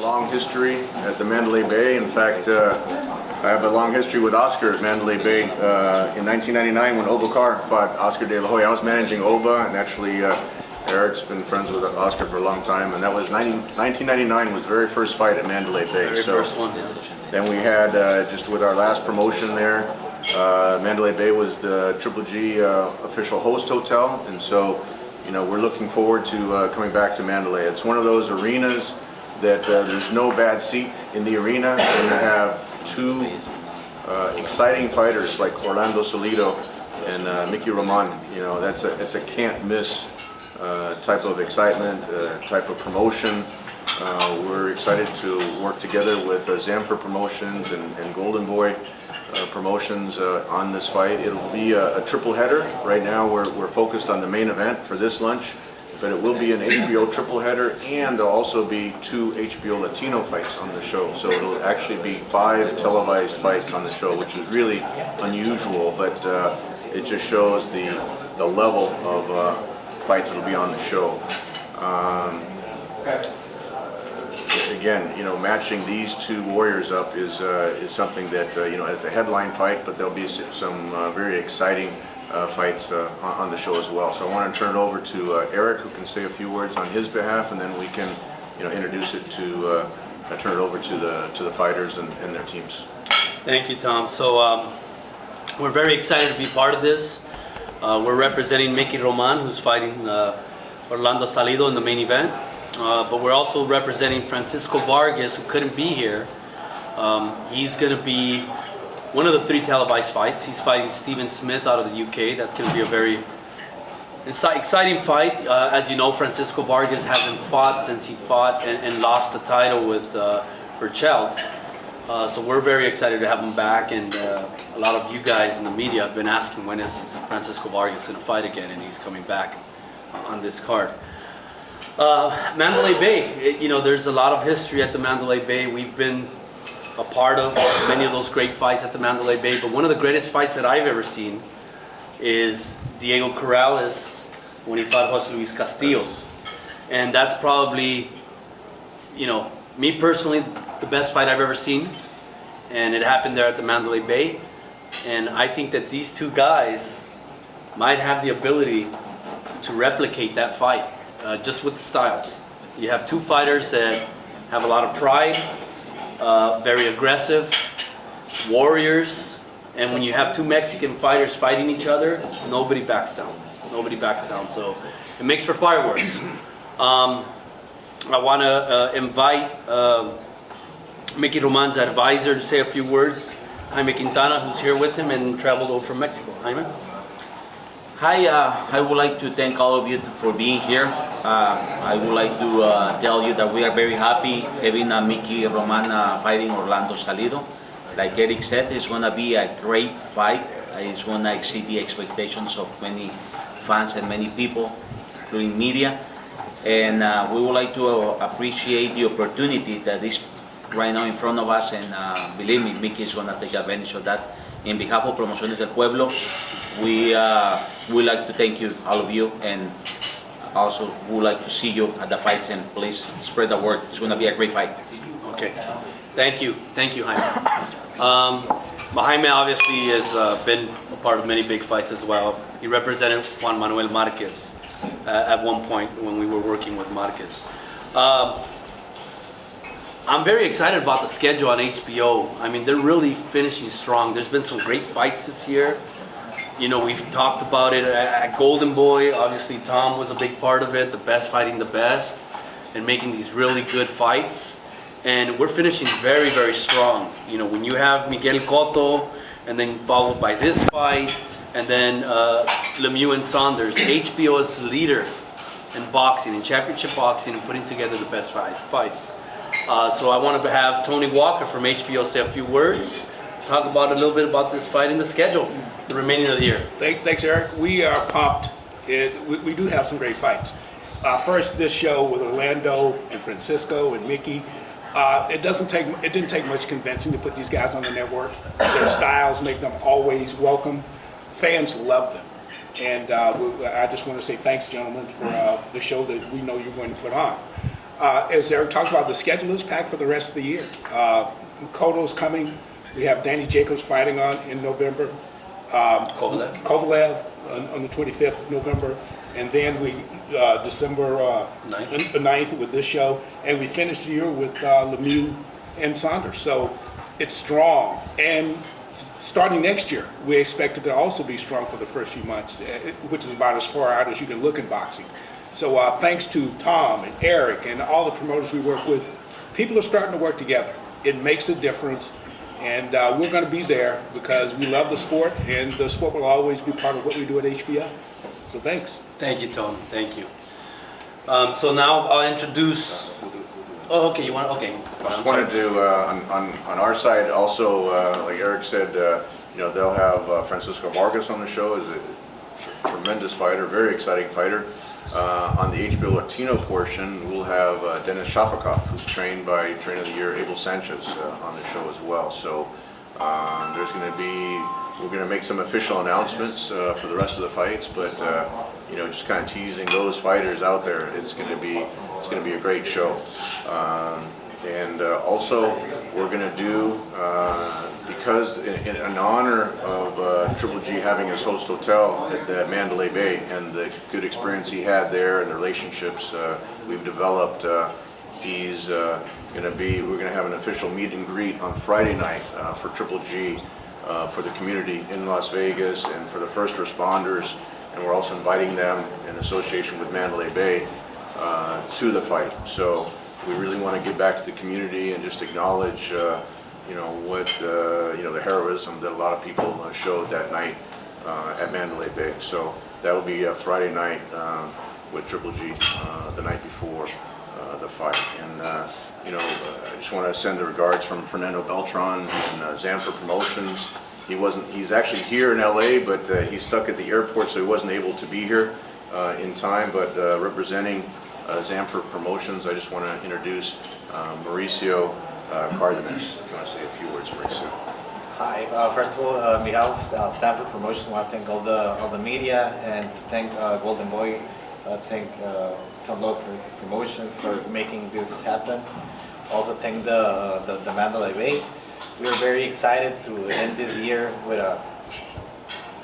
long history at the Mandalay Bay. In fact, I have a long history with Oscar at Mandalay Bay. In 1999, when Oba Carr fought Oscar De La Hoya, I was managing Oba, and actually Eric's been friends with Oscar for a long time. And that was 1999 was the very first fight at Mandalay Bay. Very first one. Then we had just with our last promotion there. Mandalay Bay was the Triple G official host hotel, and so we're looking forward to coming back to Mandalay. It's one of those arenas that there's no bad seat in the arena, and you have two exciting fighters like Orlando Salido and Mickey Roman. It's a can't miss type of excitement, type of promotion. We're excited to work together with Zamfir Promotions and Golden Boy Promotions on this fight. It'll be a triple header. Right now we're focused on the main event for this lunch, but it will be an HBO triple header, and there'll also be 2 HBO Latino fights on the show. So it'll actually be 5 televised fights on the show, which is really unusual, but it just shows the level of fights that'll be on the show. Again, matching these 2 warriors up is something that as the headline fight, but there'll be some very exciting fights on the show as well. So I want to turn it over to Eric, who can say a few words on his behalf, and then we can introduce it to turn it over to the fighters and their teams. Thank you, Tom. So we're very excited to be part of this. We're representing Mickey Roman, who's fighting Orlando Salido in the main event. But we're also representing Francisco Vargas, who couldn't be here. He's going to be one of the 3 televised fights. He's fighting Stephen Smith out of the UK. That's going to be a very exciting fight. As you know, Francisco Vargas hasn't fought since he fought and lost the title with Burchell. So we're very excited to have him back, and a lot of you guys in the media have been asking when is Francisco Vargas going to fight again, and he's coming back on this card. Mandalay Bay, there's a lot of history at the Mandalay Bay. We've been a part of many of those great fights at the Mandalay Bay, but one of the greatest fights that I've ever seen is Diego Corrales when he fought Jose Luis Castillo. And that's probably, me personally, the best fight I've ever seen. And it happened there at the Mandalay Bay. And I think that these 2 guys might have the ability to replicate that fight. Just with the styles. You have 2 fighters that have a lot of pride, very aggressive, warriors, and when you have 2 Mexican fighters fighting each other, nobody backs down. Nobody backs down, so it makes for fireworks. I want to invite Mickey Roman's advisor to say a few words, Jaime Quintana, who's here with him and traveled over from Mexico. Jaime? Hi, I would like to thank all of you for being here. I would like to tell you that we are very happy having Mickey Roman fighting Orlando Salido. Like Eric said, it's going to be a great fight. It's going to exceed the expectations of many fans and many people, including media. And we would like to appreciate the opportunity that is right now in front of us, and believe me, Mickey is going to take advantage of that. In behalf of Promociones del Pueblo, we would like to thank you, all of you, and also would like to see you at the fights, and please spread the word. It's going to be a great fight. Okay, thank you, Jaime. Jaime obviously has been a part of many big fights as well. He represented Juan Manuel Marquez at one point when we were working with Marquez. I'm very excited about the schedule on HBO. I mean, they're really finishing strong. There's been some great fights this year. We've talked about it at Golden Boy. Obviously, Tom was a big part of it, the best fighting the best, and making these really good fights. And we're finishing very, very strong. When you have Miguel Cotto, and then followed by this fight, and then Lemieux and Saunders, HBO is the leader in boxing, in championship boxing, and putting together the best fights. So I wanted to have Tony Walker from HBO say a few words, talk about a little bit about this fight and the schedule, the remaining of the year. Thanks, Eric. We are pumped. We do have some great fights. First, this show with Orlando and Francisco and Mickey. It didn't take much convincing to put these guys on the network. Their styles make them always welcome. Fans love them. And I just want to say thanks, gentlemen, for the show that we know you're going to put on. As Eric talked about, the schedule is packed for the rest of the year. Koto's coming. We have Danny Jacobs fighting in November. Kovalev on the 25th of November. And then we, December 9th with this show. And we finished the year with Lemieux and Saunders. So it's strong. And starting next year, we expect it to also be strong for the first few months, which is about as far out as you can look in boxing. So thanks to Tom and Eric and all the promoters we work with, people are starting to work together. It makes a difference. And we're going to be there because we love the sport, and the sport will always be part of what we do at HBO. So thanks. Thank you, Tony. Thank you. So now I'll introduce. Oh, okay. You want? Okay. I just wanted to, on our side, also, like Eric said, they'll have Francisco Vargas on the show. Is a tremendous fighter, very exciting fighter. On the HBO Latino portion, we'll have Dennis Shafakov, who's trained by Trainer of the Year Abel Sanchez on the show as well. So we're going to make some official announcements for the rest of the fights, but just kind of teasing those fighters out there. It's going to be a great show. And also, we're going to do, because in honor of Triple G having his host hotel at the Mandalay Bay and the good experience he had there and the relationships we've developed, we're going to have an official meet and greet on Friday night for Triple G for the community in Las Vegas and for the first responders. And we're also inviting them in association with Mandalay Bay to the fight. So we really want to give back to the community and just acknowledge, the heroism that a lot of people showed that night at Mandalay Bay. So that'll be Friday night with Triple G the night before the fight. And I just want to send the regards from Fernando Beltran and Zanfer Promotions. He's actually here in LA, but he's stuck at the airport, so he wasn't able to be here in time. But representing Zanfer Promotions, I just want to introduce Mauricio Cardenas. If you want to say a few words, Mauricio. Hi. First of all, Miguel, Zanfer Promotions, I want to thank all the media and to thank Golden Boy, thank Tom Loeffler Promotions for making this happen. Also thank the Mandalay Bay. We are very excited to end this year with a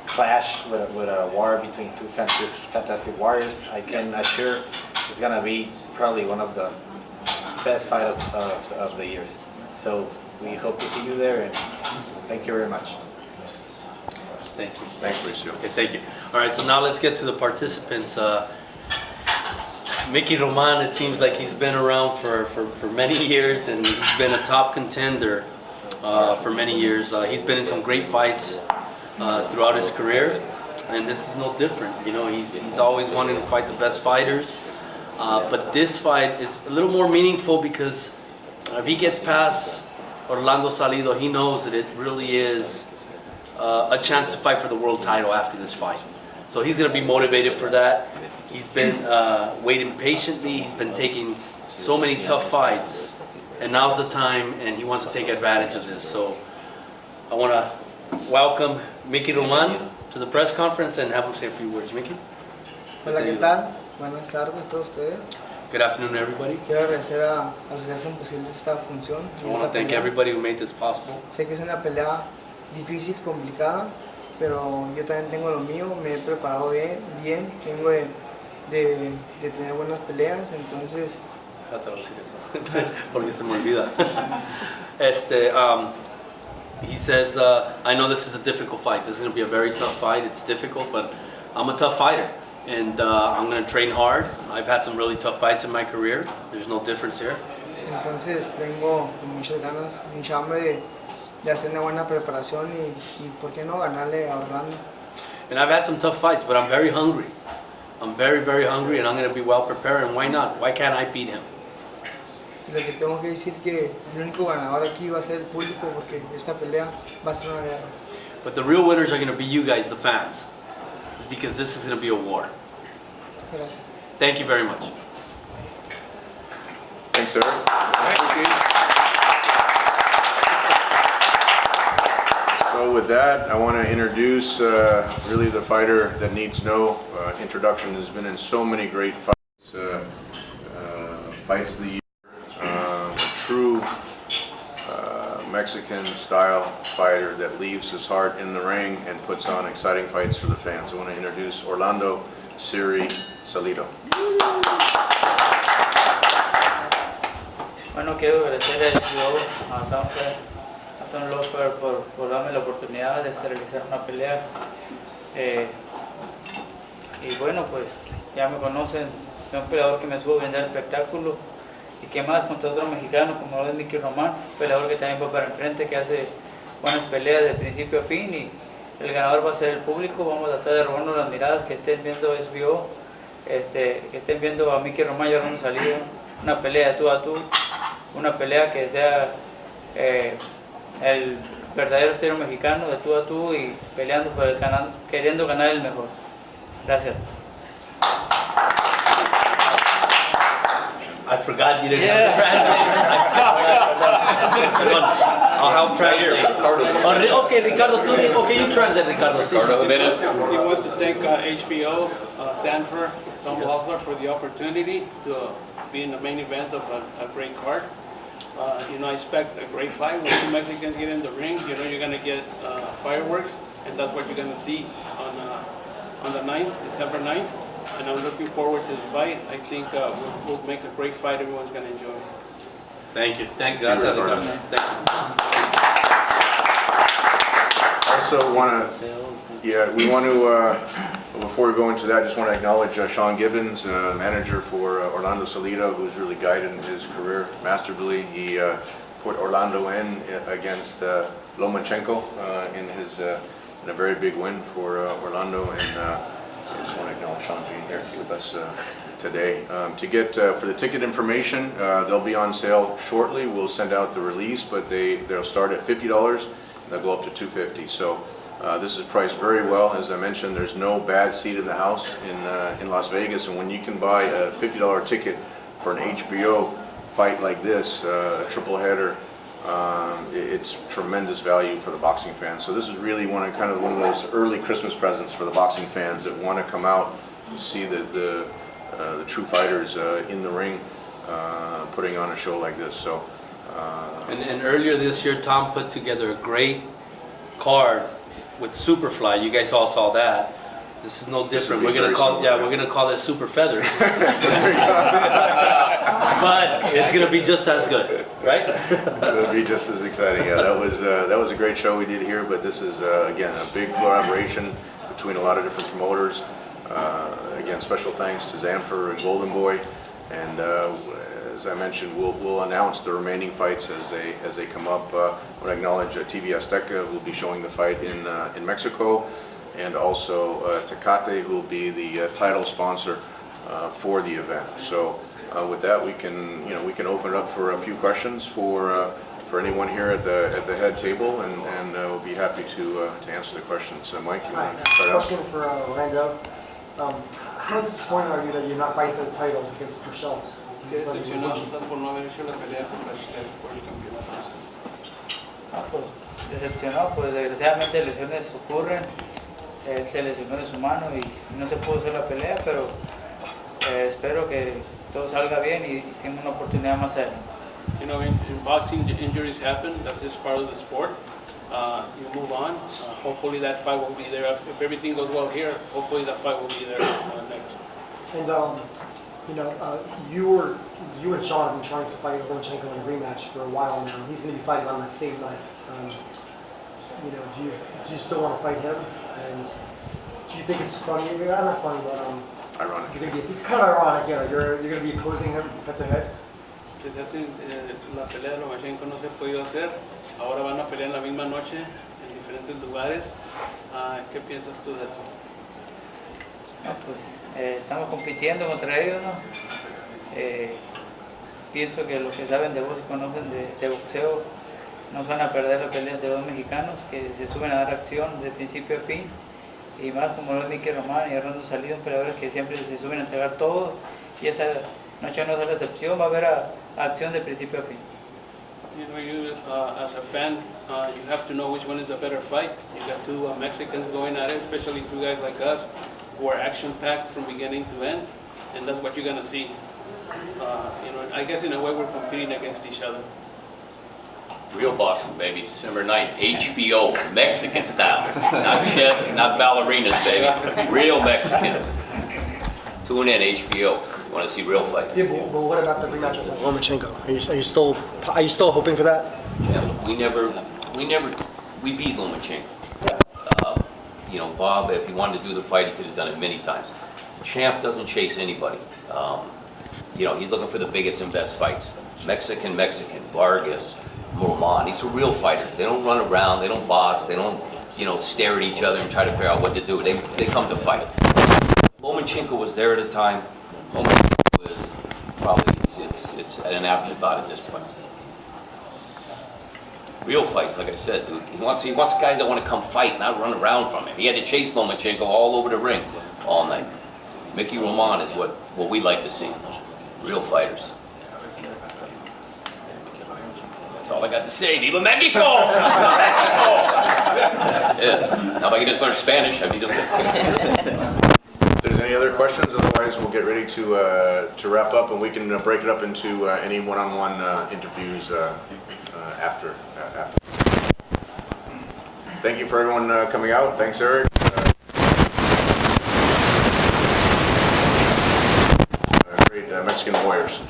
clash, with a war between two fantastic warriors. I can assure it's gonna be probably one of the best fight of the years. So we hope to see you there, and thank you very much. Thank you. Thanks, Mauricio. Okay, thank you. All right, so now let's get to the participants. Mickey Roman, it seems like he's been around for many years, and he's been a top contender for many years. He's been in some great fights throughout his career, and this is no different. He's always wanting to fight the best fighters, but this fight is a little more meaningful because if he gets past Orlando Salido, he knows that it really is a chance to fight for the world title after this fight. So he's going to be motivated for that. He's been waiting patiently. He's been taking so many tough fights, and now's the time, and he wants to take advantage of this. So I want to welcome Mickey Roman to the press conference and have him say a few words. Mickey? Hola, ¿qué tal? Buenas tardes a todos ustedes. Good afternoon, everybody. Quiero agradecer a los que hacen posible esta función. I want to thank everybody who made this possible. Sé que es una pelea difícil, complicada, pero yo también tengo lo mío. Me he preparado bien. Tengo de tener buenas peleas, entonces. Porque se me olvida. He says, I know this is a difficult fight. This is going to be a very tough fight. It's difficult, but I'm a tough fighter. And I'm going to train hard. I've had some really tough fights in my career. There's no difference here. Entonces vengo con muchas ganas, mucha hambre de hacer una buena preparación y ¿por qué no ganarle a Orlando? And I've had some tough fights, but I'm very hungry. I'm very, very hungry, and I'm going to be well prepared. And why not? Why can't I beat him? Lo que tengo que decir que el único ganador aquí va a ser el público porque esta pelea va a ser una guerra. But the real winners are going to be you guys, the fans, because this is going to be a war. Gracias. Thank you very much. Thanks, Eric. So with that, I want to introduce really the fighter that needs no introduction. Has been in so many great fights Fights of the year, true Mexican-style fighter that leaves his heart in the ring and puts on exciting fights for the fans. I want to introduce Orlando Salido. Bueno, quiero agradecer a HBO, a Sanfer, a Tom Loeffler por darme la oportunidad de realizar una pelea. Y bueno, pues ya me conocen, soy un peleador que me subo a vender espectáculo. Y que más contra otro mexicano como lo es Mickey Román, peleador que también va para enfrente, que hace buenas peleas de principio a fin, y el ganador va a ser el público. Vamos a tratar de robarnos las miradas, que estén viendo HBO, que estén viendo a Mickey Román y a Ron Salido, una pelea de tú a tú, una pelea que sea el verdadero estilo mexicano de tú a tú y peleando por el canal, queriendo ganar el mejor. Gracias. I forgot you didn't have to translate. I'll help translate. Okay, Ricardo, okay, you translate, Ricardo. He wants to thank HBO, Stanford, Tom Loeffler for the opportunity to be in the main event of a great card. I expect a great fight. When two Mexicans get in the ring, you're going to get fireworks, and that's what you're going to see on the 9th, December 9th. And I'm looking forward to the fight. I think we'll make a great fight. Everyone's going to enjoy it. Thank you. Thank you. Gracias, Ricardo. Also want to, we want to, before we go into that, I just want to acknowledge Sean Gibbons, manager for Orlando Salido, who's really guided his career masterfully. He put Orlando in against Lomachenko in a very big win for Orlando, and I just want to acknowledge Sean being here with us today. To get for the ticket information, they'll be on sale shortly. We'll send out the release, but they'll start at $50 and they'll go up to $250. So this is priced very well. As I mentioned, there's no bad seat in the house in Las Vegas, and when you can buy a $50 ticket for an HBO fight like this, a triple header, it's tremendous value for the boxing fans. So this is really one of those early Christmas presents for the boxing fans that want to come out and see the true fighters in the ring putting on a show like this. So and earlier this year, Tom put together a great card with Superfly. You guys all saw that. This is no different. We're gonna call this Super Feather. But it's gonna be just as good, right? It'll be just as exciting. Yeah, that was a great show we did here. But this is again a big collaboration between a lot of different promoters. Again, special thanks to Zanfer and Golden Boy. And as I mentioned, we'll announce the remaining fights as they come up. I want to acknowledge TV Azteca, who will be showing the fight in Mexico, and also Tecate, who will be the title sponsor for the event. So with that, we can open it up for a few questions for anyone here at the head table, and we'll be happy to answer the questions. So Mike, you want to start out? Question for Orlando. How disappointed are you that you're not fighting for the title against Michelle? ¿Qué decepcionado estás por no haber hecho la pelea por el campeonato? Pues decepcionado, pues desgraciadamente lesiones ocurren. Él se lesionó de su mano y no se pudo hacer la pelea, pero espero que todo salga bien y tenga una oportunidad más adelante. In boxing, injuries happen. That's just part of the sport. You move on. Hopefully that fight will be there. If everything goes well here, hopefully that fight will be there next. And you and Sean have been trying to fight Lomachenko in a rematch for a while now. He's going to be fighting on that same night. Do you still want to fight him? And do you think it's funny? Not funny, but Ironic. You're going to be kind of ironic. You're going to be opposing him head to head. Desde hace la pelea de Lomachenko no se ha podido hacer. Ahora van a pelear en la misma noche en diferentes lugares. ¿Qué piensas tú de eso? No, pues, estamos compitiendo contra ellos, ¿no? Pienso que los que saben de boxeo, conocen de boxeo, no van a perder la pelea de dos mexicanos que se suben a dar acción de principio a fin, y más como lo es Mickey Román y Orlando Salido, peleadores que siempre se suben a entregar todo, y esta noche no es la excepción, va a haber acción de principio a fin. You as a fan, you have to know which one is the better fight. You got two Mexicans going at it, especially two guys like us, who are action-packed from beginning to end, and that's what you're going to see. You know, I guess in a way we're competing against each other. Real boxing, baby, December 9th, HBO, Mexican style. Not chefs, not ballerinas, baby. Real Mexicans. Tune in, HBO. You want to see real fights? Yeah, but what about the rematch with Lomachenko? Are you still hoping for that? Yeah, we beat Lomachenko. You know, Bob, if he wanted to do the fight, he could have done it many times. Champ doesn't chase anybody. You know, he's looking for the biggest and best fights. Mexican, Vargas, Roman, these are real fighters. They don't run around, they don't box, they don't, you know, stare at each other and try to figure out what to do. They come to fight. Lomachenko was there at the time. Lomachenko was probably, it's at an afterthought at this point. Real fights, like I said, dude. He wants guys that want to come fight, not run around from him. He had to chase Lomachenko all over the ring all night. Mickey Roman is what we like to see. Real fighters. That's all I got to say. Viva Mexico! Mexico! Yeah. Now if I could just learn Spanish, I'd be doing it. If there's any other questions, otherwise we'll get ready to wrap up, and we can break it up into any one-on-one interviews after. Thank you for everyone coming out. Thanks, Eric. Great Mexican Warriors.